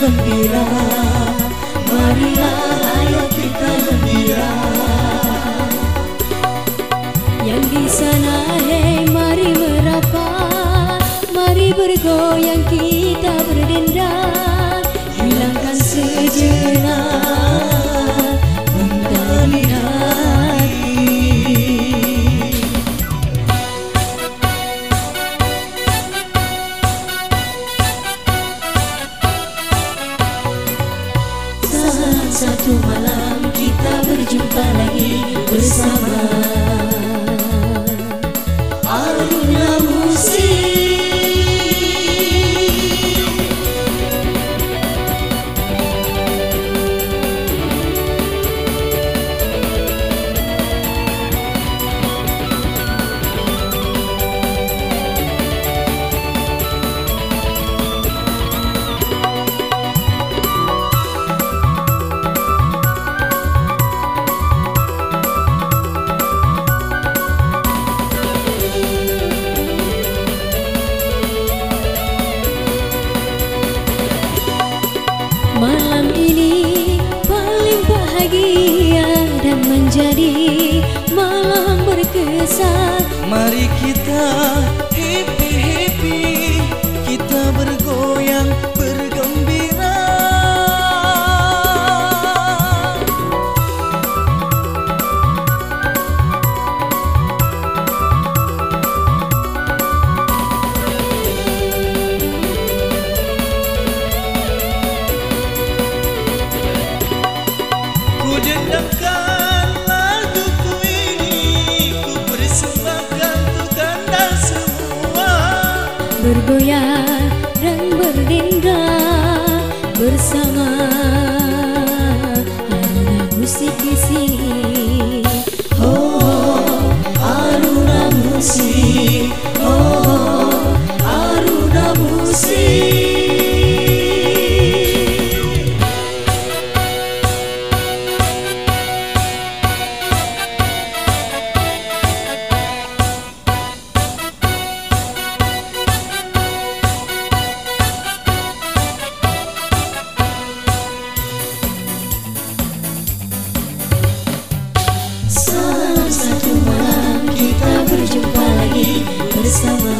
gembira, marilah ayo kita gembira. Yang di sana hei mari merapat, mari bergoyang kita berdendang, hilangkan sejenak gundah di hati. Saat satu malam kita berjumpa lagi bersama Aruna Musik. Malam ini paling bahagia dan menjadi malam berkesan. Mari kita happy-happy, kita bergoyang bergembira. Ku dendangkan laguku ini, ku persembahkan untuk Anda semua. Bergoyang dan berdendang bersama Aruna Musik di sini. Oh, Aruna Musik, oh, Aruna Musik. Satu malam kita berjumpa lagi bersama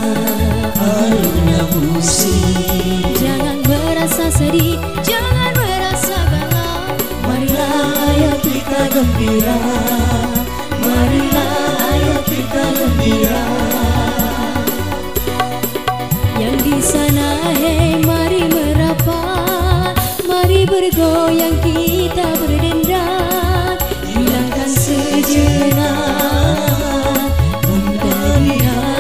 Aruna Musik. Jangan merasa sedih, jangan merasa galau, Marilah ayo kita gembira, marilah ayo kita gembira. yang di sana hei mari merapat, mari bergoyang kita berdendang, hilangkan sejenak gundah di hati.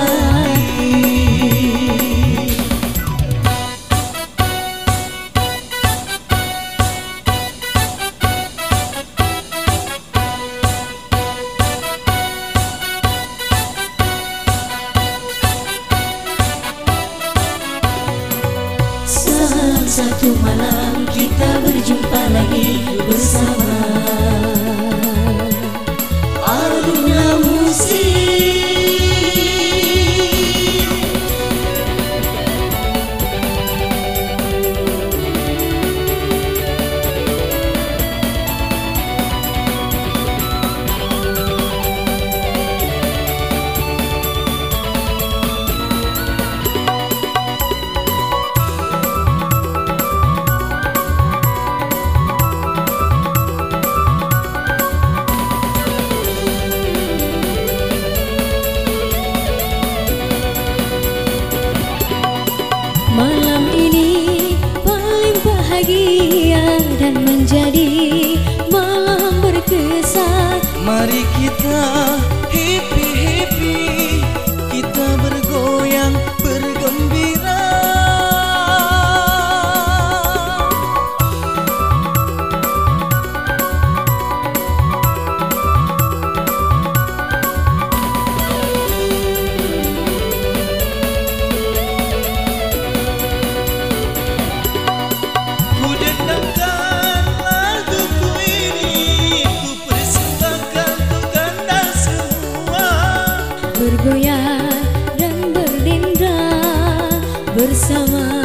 Satu malam kita berjumpa lagi bersama Aruna Musik. Malam ini paling bahagia dan menjadi malam berkesan. Mari kita happy-happy, kita bergoyang bergembira. Ku dendangkan laguku ini, ku persembahkan untuk Anda semua. Bergoyang dan berdendang bersama